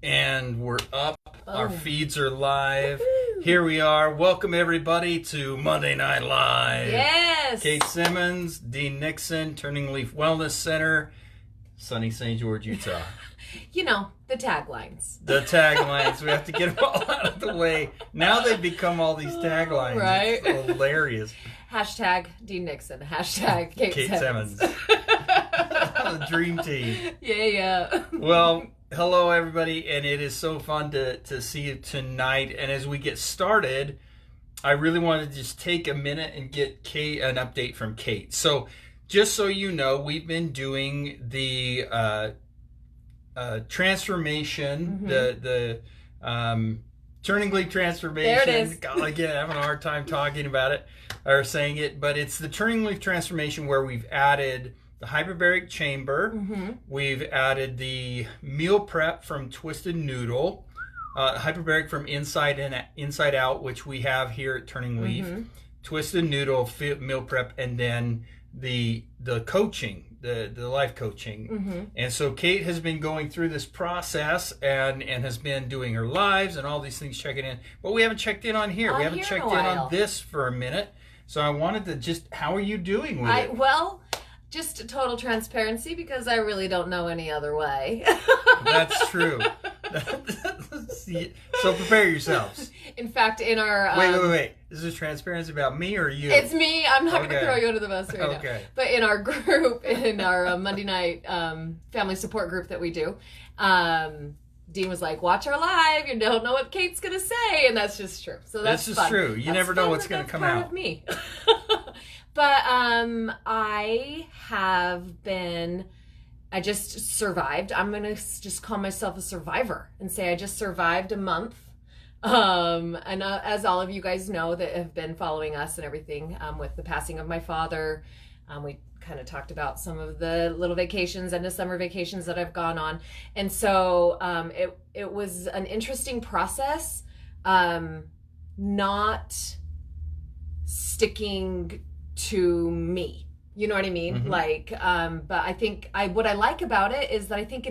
And we're up. Our feeds are live. Woo-hoo. Here we are. Welcome everybody to Monday Night Live. Yes. Kate Semmens, Dean Nixon, TurningLeaf Wellness Center, sunny St. George, Utah. You know, the taglines. The taglines. We have to get them all out of the way. Now they've become all these taglines. Right. It's hilarious. Hashtag Dean Nixon. Hashtag Kate Semmens. Semmens. The dream team. Yeah. Well, hello everybody, and it is so fun to see you tonight. And as we get started, I really want to just take a minute and get Kate an update from Kate. So just so you know, we've been doing the transformation, the Turning Leaf transformation. There it is. God, again, having a hard time talking about it or saying it, but it's the Turning Leaf transformation where we've added the hyperbaric chamber. We've added the meal prep from Twisted Noodle, hyperbaric from Inside Out, which we have here at Turning Leaf, Twisted Noodle meal prep, and then the coaching, the life coaching. And so Kate has been going through this process and has been doing her lives and all these things, checking in. But we haven't checked in on here. We haven't checked in on this for a minute. So I wanted to just, how are you doing with it? Well, just total transparency, because I really don't know any other way. That's true. So prepare yourselves. In fact, in our... Wait. Is this transparency about me or you? It's me. I'm not going to throw you under the bus right now. But in our group, in our Monday night family support group that we do, Dean was like, watch our live. You don't know what Kate's going to say. And that's just true. So that's This fun. is true. You never know what's going to come part out. Of me. But I have been... I just survived. I'm going to just call myself a survivor and say I just survived a month. And as all of you guys know that have been following us and everything, with the passing of my father, we kind of talked about some of the little vacations and the summer vacations that I've gone on. And so it was an interesting process, not sticking to me. You know what I mean? Like, but I think what I like about it is that I think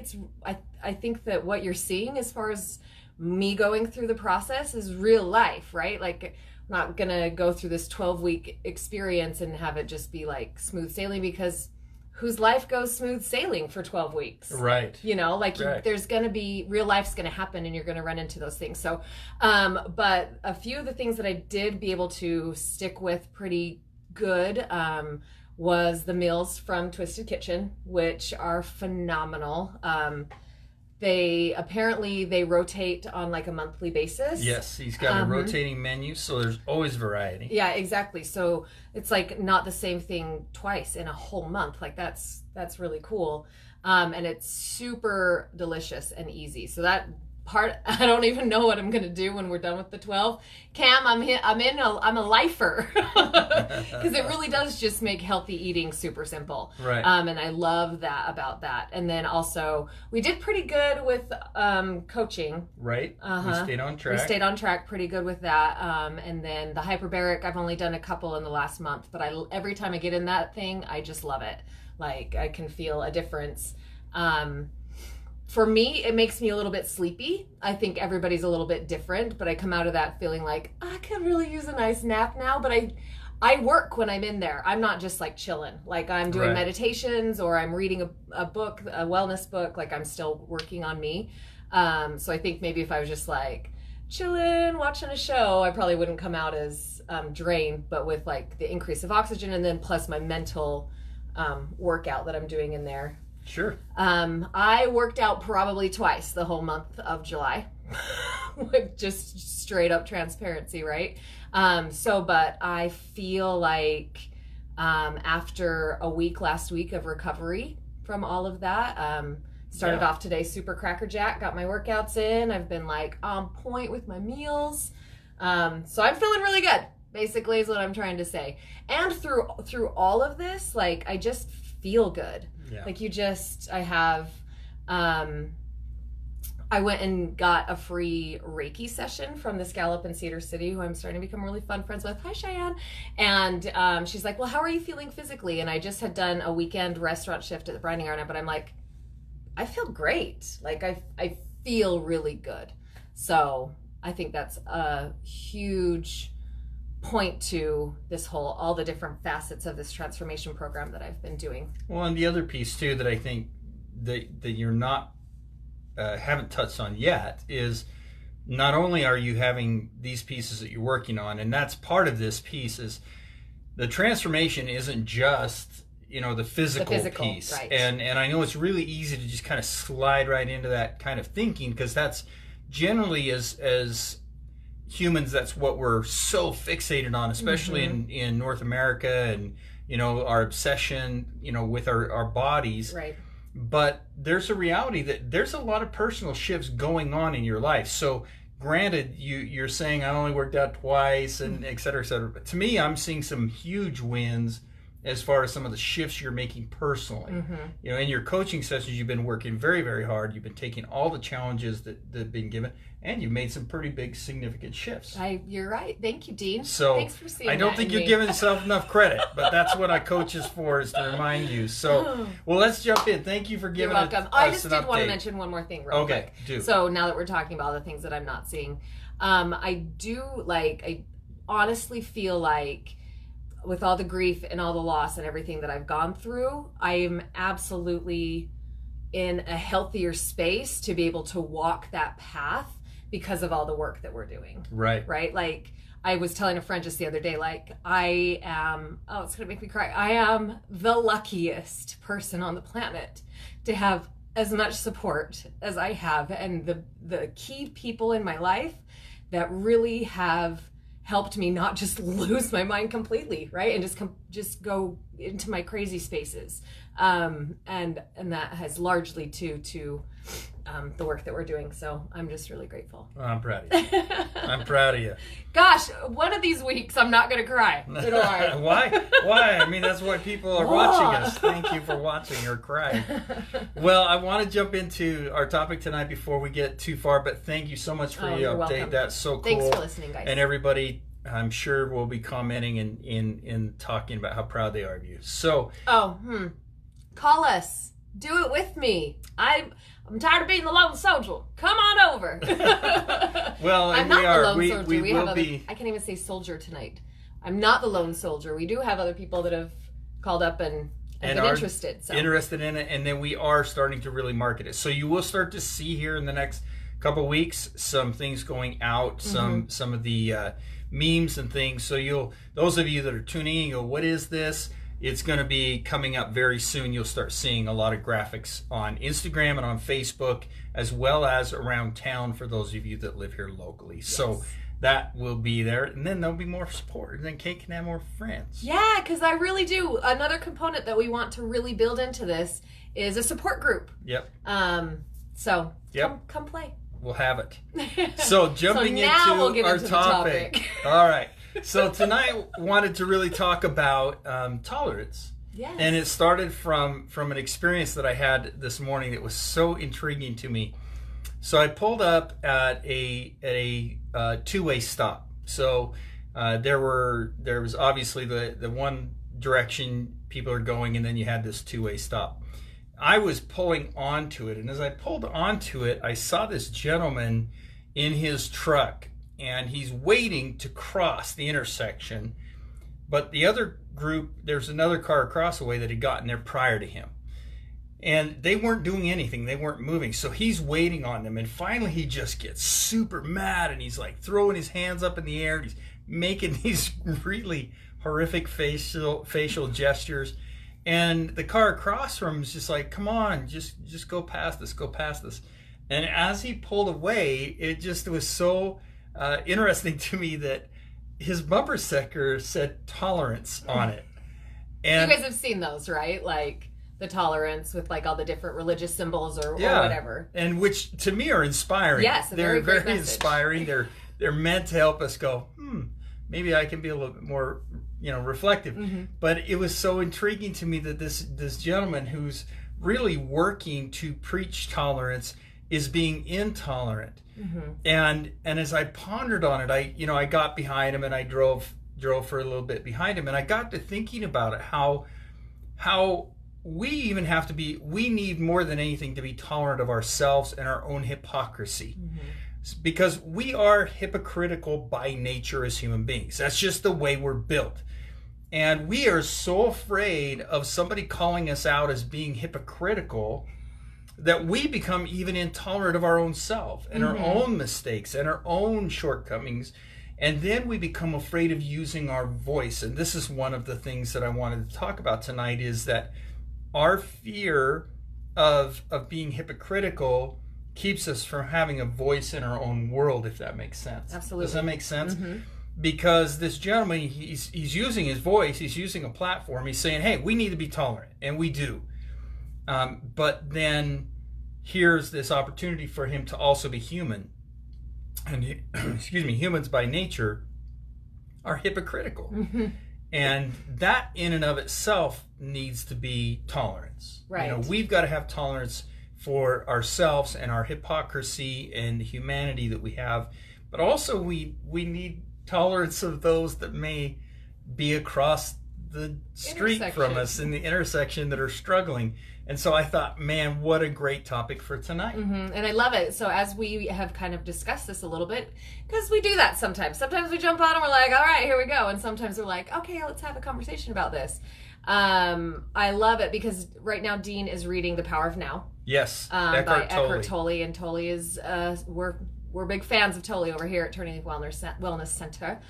that what you're seeing as far as me going through the process is real life, right? Like, I'm not gonna go through this 12-week experience and have it just be like smooth sailing, because whose life goes smooth sailing for 12 weeks? Right. You know, like right. There's gonna be, real life's gonna happen and you're gonna run into those things. So, but a few of the things that I did be able to stick with pretty good, was the meals from Twisted Kitchen, which are phenomenal. They rotate on like a monthly basis. Yes, he's got a rotating menu, so there's always variety. Yeah, exactly. So it's like not the same thing twice in a whole month. Like that's really cool. And it's super delicious and easy. So that part, I don't even know what I'm gonna do when we're done with the 12. Cam, I'm a lifer, because it really does just make healthy eating super simple. Right. And I love that about that. And then also we did pretty good with coaching. Right. We stayed on track. We stayed on track pretty good with that. And then the hyperbaric, I've only done a couple in the last month, but every time I get in that thing, I just love it. Like, I can feel a difference. For me, it makes me a little bit sleepy. I think everybody's a little bit different, but I come out of that feeling like, I could really use a nice nap now. But I work when I'm in there. I'm not just like chilling. Like, I'm doing meditations, or I'm reading a book, a wellness book. Like, I'm still working on me. So I think maybe if I was just like chilling, watching a show, I probably wouldn't come out as drained, but with like the increase of oxygen, and then plus my mental workout that I'm doing in there. Sure. I worked out probably twice the whole month of July, with just straight up transparency, right? But I feel like after a week last week of recovery from all of that, started off today super crackerjack, got my workouts in. I've been like on point with my meals. So I'm feeling really good, basically, is what I'm trying to say. And through all of this, like, I just feel good. Yeah. Like, I went and got a free Reiki session from this gal up in Cedar City, who I'm starting to become really fun friends with. Hi, Cheyenne. And she's like, well, how are you feeling physically? And I just had done a weekend restaurant shift at the Branding Arena, but I'm like, I feel great. Like I feel really good. So I think that's a huge point to this all the different facets of this transformation program that I've been doing. Well, and the other piece too that I think that you're not haven't touched on yet is not only are you having these pieces that you're working on, and that's part of this piece, is the transformation isn't just, you know, the physical piece. Right. And I know it's really easy to just kind of slide right into that kind of thinking, because that's generally as humans, that's what we're so fixated on, especially in North America, and, you know, our obsession, you know, with our bodies. Right. But there's a reality that there's a lot of personal shifts going on in your life. So granted, you're saying I only worked out twice and et cetera, et cetera. But to me, I'm seeing some huge wins as far as some of the shifts you're making personally. You know, in your coaching sessions, you've been working very, very hard. You've been taking all the challenges that have been given, and you've made some pretty big, significant shifts. You're right. Thank you, Dean. So thanks for seeing I don't think you're giving yourself enough credit, but that's what I coach is for, is to remind you. So, well, let's jump in. Thank you for giving us an update. I just did want to mention one more thing real quick. Do. So now that we're talking about the things that I'm not seeing, I honestly feel like, with all the grief and all the loss and everything that I've gone through, I'm absolutely in a healthier space to be able to walk that path because of all the work that we're doing. Right. Right? Like, I was telling a friend just the other day, like, I am, it's going to make me cry. I am the luckiest person on the planet to have as much support as I have, and the key people in my life that really have helped me not just lose my mind completely, right? And just go into my crazy spaces. And that has largely to the work that we're doing. So I'm just really grateful. Well, I'm proud of you. I'm proud of you. Gosh, one of these weeks I'm not going to cry. Why? I mean, that's why people are watching us. Thank you for watching or crying. Well, I want to jump into our topic tonight before we get too far, but thank you so much for your update. Welcome. That's so cool. Thanks for listening, guys. And everybody, I'm sure, will be commenting and talking about how proud they are of you. So, call us. Do it with me. I'm tired of being the lone soldier. Come on over. Well, I'm not the lone soldier. We will be. I can't even say soldier tonight. I'm not the lone soldier. We do have other people that have called up and been interested. So. Interested in it, and then we are starting to really market it. So you will start to see here in the next couple of weeks some things going out, some of the memes and things. So those of you that are tuning in, you go, what is this? It's going to be coming up very soon. You'll start seeing a lot of graphics on Instagram and on Facebook, as well as around town for those of you that live here locally. Yes. So that will be there. And then there'll be more support. And then Kate can have more friends. Yeah, because I really do. Another component that we want to really build into this is a support group. Yep. So come play. We'll have it. So jumping into our topic. All right. So tonight wanted to really talk about tolerance. Yes. And it started from an experience that I had this morning that was so intriguing to me. So I pulled up at a two-way stop. So there was obviously the one direction people are going, and then you had this two-way stop. I was pulling onto it, and as I pulled onto it, I saw this gentleman in his truck, and he's waiting to cross the intersection. But the other group, there's another car across the way that had gotten there prior to him. And they weren't doing anything. They weren't moving. So he's waiting on them. And finally he just gets super mad, and he's like throwing his hands up in the air. And he's making these really horrific facial gestures. And the car across from him is just like, come on, just go past this, go past this. And as he pulled away, it just was so interesting to me that his bumper sticker said tolerance on it. And you guys have seen those, right? Like the tolerance with like all the different religious symbols or whatever. And which to me are inspiring. Yes, they're very message. Inspiring. They're meant to help us go, maybe I can be a little bit more, reflective. But it was so intriguing to me that this gentleman who's really working to preach tolerance is being intolerant. And as I pondered on it, I got behind him and I drove for a little bit behind him, and I got to thinking about it, how we need more than anything to be tolerant of ourselves and our own hypocrisy. Because we are hypocritical by nature as human beings. That's just the way we're built. And we are so afraid of somebody calling us out as being hypocritical that we become even intolerant of our own self and our own mistakes and our own shortcomings. And then we become afraid of using our voice. And this is one of the things that I wanted to talk about tonight, is that our fear of being hypocritical keeps us from having a voice in our own world, if that makes sense. Absolutely. Does that make sense? Because this gentleman, he's using his voice, he's using a platform, he's saying, hey, we need to be tolerant, and we do. But then here's this opportunity for him to also be human. And humans by nature are hypocritical. And that in and of itself needs to be tolerance. Right. We've got to have tolerance for ourselves and our hypocrisy and the humanity that we have. But also we need tolerance of those that may be across the street from us in the intersection that are struggling. And so I thought, man, what a great topic for tonight. And I love it. So as we have kind of discussed this a little bit, because we do that sometimes. Sometimes we jump on and we're like, all right, here we go. And sometimes we're like, okay, let's have a conversation about this. I love it because right now Dean is reading The Power of Now. Yes, by Eckhart Tolle. And Tolle is, we're big fans of Tolle over here at TurningLeaf Wellness Center.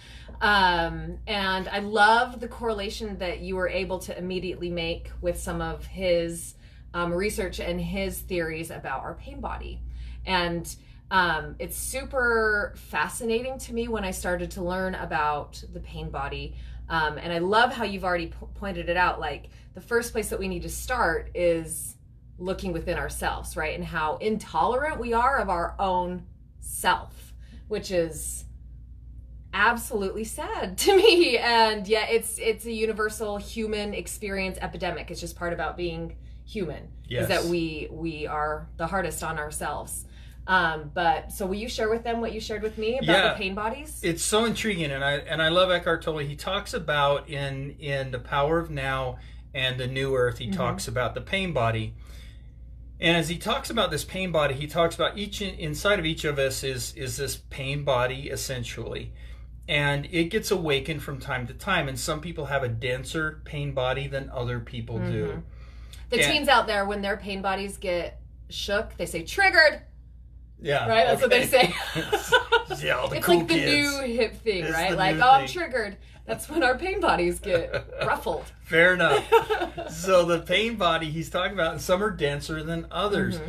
And I love the correlation that you were able to immediately make with some of his research and his theories about our pain body. And it's super fascinating to me when I started to learn about the pain body. And I love how you've already pointed it out. Like, the first place that we need to start is looking within ourselves, right? And how intolerant we are of our own self, which is absolutely sad to me. And yeah, it's a universal human experience epidemic. It's just part about being human. Yes. Is that we are the hardest on ourselves. But so will you share with them what you shared with me about the pain bodies? It's so intriguing, and I love Eckhart Tolle. He talks about in The Power of Now and the New Earth, he talks about the pain body. And as he talks about this pain body, he talks about inside of each of us is this pain body essentially. And it gets awakened from time to time, and some people have a denser pain body than other people do. The teens out there, when their pain bodies get shook, they say triggered. Yeah. Right? That's what they say. Yeah, it's cool like the kids. new hip thing, It's right? the Like, new I'm thing. triggered. That's when our pain bodies get ruffled. Fair enough. So the pain body he's talking about, some are denser than others.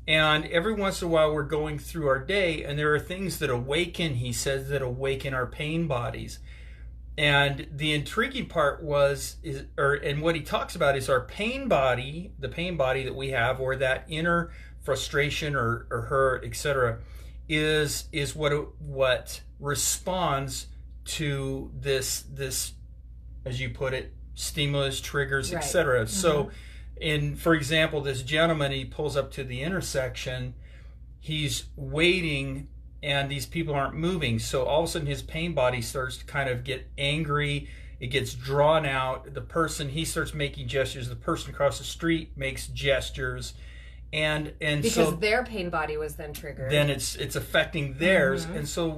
And every once in a while we're going through our day, and there are things that awaken, he says, that awaken our pain bodies. And the intriguing part and what he talks about is our pain body, the pain body that we have, or that inner frustration or hurt, etc., is what responds to this, as you put it, stimulus, triggers, etc. So, for example, this gentleman, he pulls up to the intersection, he's waiting, and these people aren't moving. So all of a sudden his pain body starts to kind of get angry. It gets drawn out. He starts making gestures. The person across the street makes gestures. And because so their pain body was then triggered. Then it's affecting theirs. And so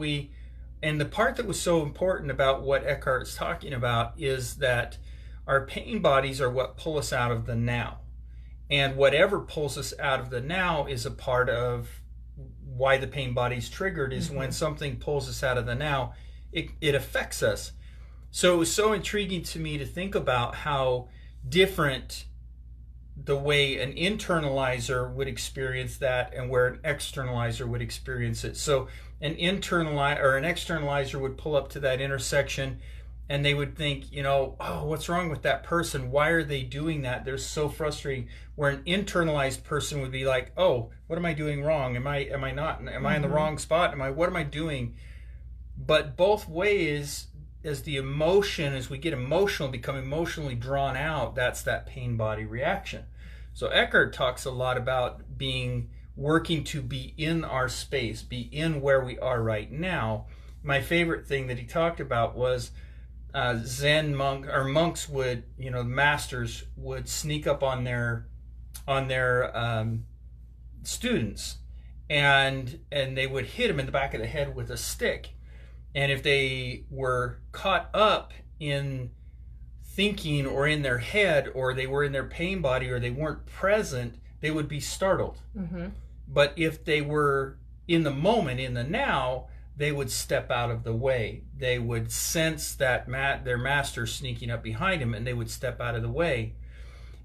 and the part that was so important about what Eckhart's talking about is that our pain bodies are what pull us out of the now. And whatever pulls us out of the now is a part of why the pain body's triggered, is when something pulls us out of the now, it affects us. So it was so intriguing to me to think about how different the way an internalizer would experience that and where an externalizer would experience it. So an externalizer would pull up to that intersection and they would think, oh, what's wrong with that person? Why are they doing that? They're so frustrating. Where an internalized person would be like, oh, what am I doing wrong? Am I not? Am I in the wrong spot? What am I doing? But both ways, as we get emotional, become emotionally drawn out, that's that pain body reaction. So Eckart talks a lot about working to be in our space, be in where we are right now. My favorite thing that he talked about was Zen monks would, masters would sneak up on their students, and they would hit them in the back of the head with a stick. And if they were caught up in thinking or in their head, or they were in their pain body, or they weren't present, they would be startled. Mm-hmm. But if they were in the moment, in the now, they would step out of the way. They would sense that their master sneaking up behind him, and they would step out of the way.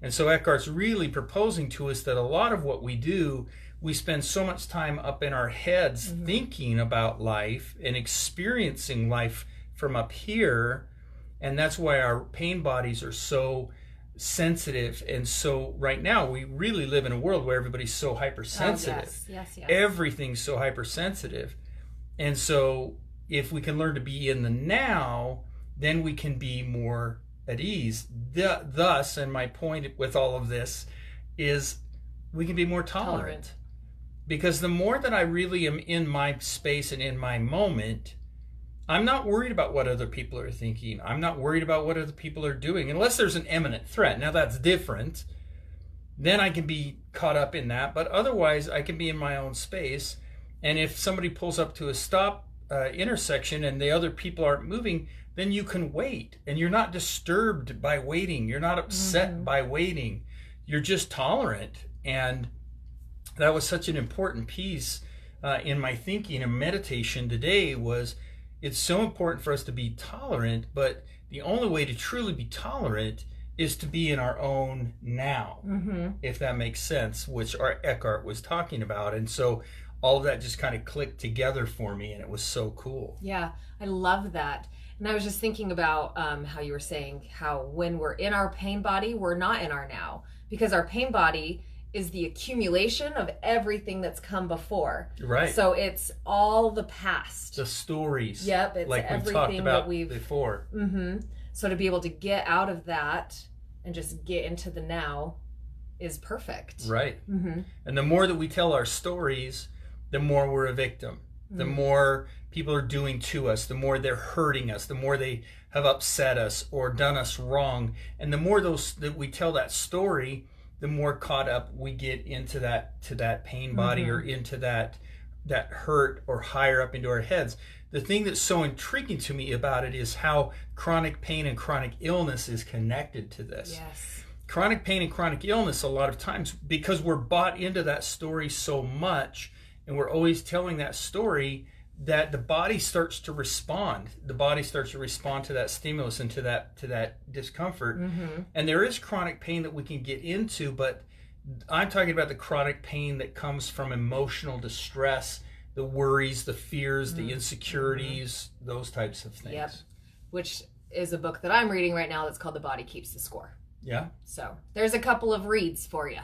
And so Eckhart's really proposing to us that a lot of what we do, we spend so much time up in our heads mm-hmm. thinking about life and experiencing life from up here. And that's why our pain bodies are so sensitive. And so right now we really live in a world where everybody's so hypersensitive. Oh, yes. Everything's so hypersensitive. And so if we can learn to be in the now, then we can be more at ease. Thus, and my point with all of this is we can be more tolerant. Because the more that I really am in my space and in my moment, I'm not worried about what other people are thinking. I'm not worried about what other people are doing, unless there's an imminent threat. Now that's different. Then I can be caught up in that. But otherwise, I can be in my own space. And if somebody pulls up to a stop intersection and the other people aren't moving, then you can wait. And you're not disturbed by waiting. You're not upset mm-hmm. by waiting. You're just tolerant. And that was such an important piece in my thinking and meditation today. Was it's so important for us to be tolerant, but the only way to truly be tolerant is to be in our own now, mm-hmm. if that makes sense, which our Eckhart was talking about. And so all of that just kind of clicked together for me, and it was so cool. Yeah, I love that. And I was just thinking about how you were saying how when we're in our pain body, we're not in our now, because our pain body is the accumulation of everything that's come before. Right. So it's all the past. The stories. Yep. It's like everything we've talked about that we've before. Mm-hmm. So to be able to get out of that and just get into the now is perfect. Right. Mm-hmm. And the more that we tell our stories, the more we're a victim. The more people are doing to us, the more they're hurting us, the more they have upset us or done us wrong. And the more that we tell that story, the more caught up we get into that pain body mm-hmm. or into that hurt, or higher up into our heads. The thing that's so intriguing to me about it is how chronic pain and chronic illness is connected to this. Yes. Chronic pain and chronic illness, a lot of times, because we're bought into that story so much, and we're always telling that story, that the body starts to respond. The body starts to respond to that stimulus and to that discomfort. Mm-hmm. And there is chronic pain that we can get into, but I'm talking about the chronic pain that comes from emotional distress, the worries, the fears, mm-hmm. the insecurities, mm-hmm. those types of things. Yep. Which is a book that I'm reading right now that's called The Body Keeps the Score. Yeah. So there's a couple of reads for you.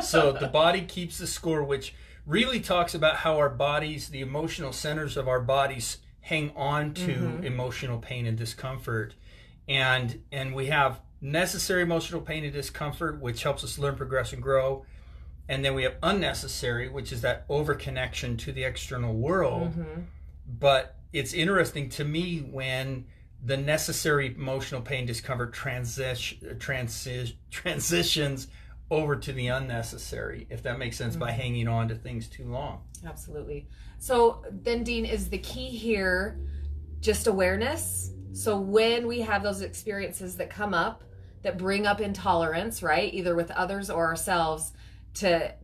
So The Body Keeps the Score, which really talks about how our bodies, the emotional centers of our bodies, hang on to mm-hmm. emotional pain and discomfort. And we have necessary emotional pain and discomfort, which helps us learn, progress, and grow. And then we have unnecessary, which is that overconnection to the external world. Mm-hmm. But it's interesting to me when the necessary emotional pain, discomfort transitions over to the unnecessary, if that makes sense, mm-hmm. by hanging on to things too long. Absolutely. So then, Dean, is the key here just awareness? So when we have those experiences that come up that bring up intolerance, right, either with others or ourselves, to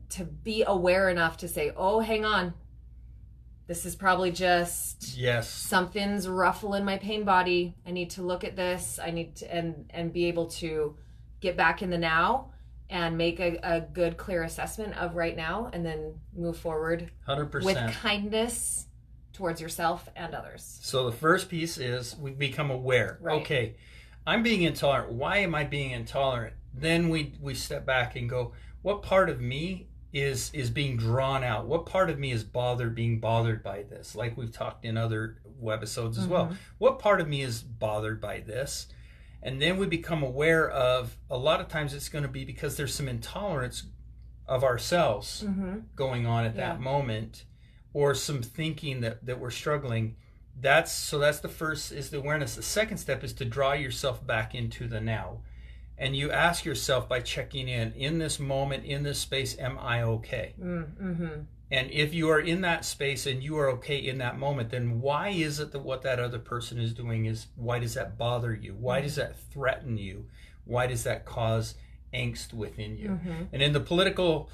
be aware enough to say, oh, hang on, this is probably just something's ruffling my pain body. I need to look at this. I need to and be able to get back in the now and make a good, clear assessment of right now, and then move forward 100% with kindness towards yourself and others. So the first piece is we become aware. Right. Okay, I'm being intolerant. Why am I being intolerant? Then we step back and go, what part of me is being drawn out? What part of me is being bothered by this? Like we've talked in other webisodes as mm-hmm. well. What part of me is bothered by this? And then we become aware of, a lot of times it's going to be because there's some intolerance of ourselves mm-hmm. going on at that moment, or some thinking that we're struggling. That's the first is the awareness. The second step is to draw yourself back into the now. And you ask yourself by checking in this moment, in this space, am I okay? Mm-hmm. And if you are in that space and you are okay in that moment, then why is it that what that other person is doing why does that bother you? Why does that threaten you? Why does that cause angst within you? And in the political,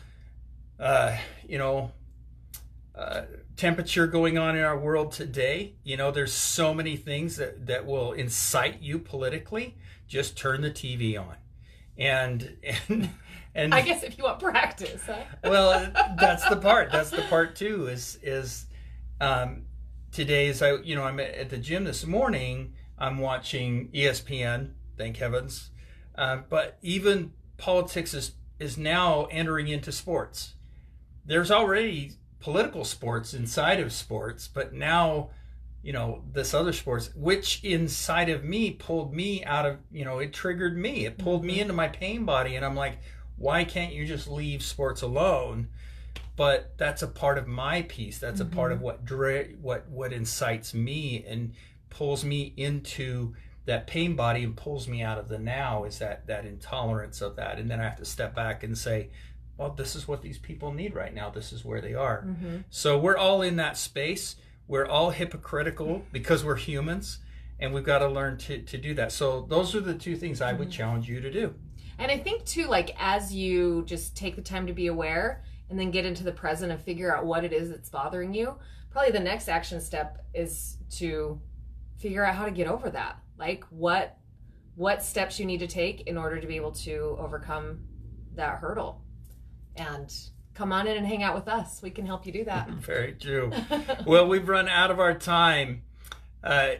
temperature going on in our world today, there's so many things that will incite you politically. Just turn the TV on. And I guess if you want practice, huh? Well, that's the part too, is today is I'm at the gym this morning, I'm watching ESPN, thank heavens. But even politics is now entering into sports. There's already political sports inside of sports, but now, this other sports, which inside of me pulled me out of, it triggered me. It pulled me into my pain body. And I'm like, why can't you just leave sports alone? But that's a part of my peace. That's a part of what incites me and pulls me into that pain body and pulls me out of the now, is that intolerance of that. And then I have to step back and say, well, this is what these people need right now. This is where they are. So we're all in that space. We're all hypocritical because we're humans, and we've got to learn to do that. So those are the two things I would challenge you to do. And I think too, like, as you just take the time to be aware and then get into the present and figure out what it is that's bothering you, probably the next action step is to figure out how to get over that. Like what steps you need to take in order to be able to overcome that hurdle. And come on in and hang out with us. We can help you do that. Very true. Well, we've run out of our time.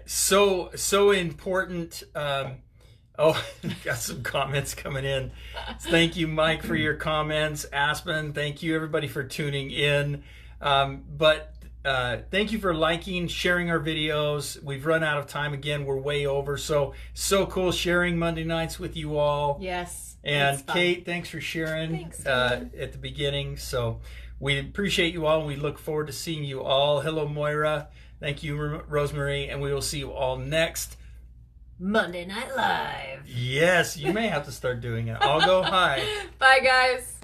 So important. Got some comments coming in. Thank you, Mike, for your comments. Aspen, thank you, everybody, for tuning in. But thank you for liking, sharing our videos. We've run out of time again. We're way over. So cool sharing Monday nights with you all. Yes. And Kate, thanks for sharing at the beginning. So we appreciate you all, and we look forward to seeing you all. Hello, Moira. Thank you, Rosemary. And we will see you all next Monday Night Live. Yes, you may have to start doing it. I'll go hi. Bye, guys.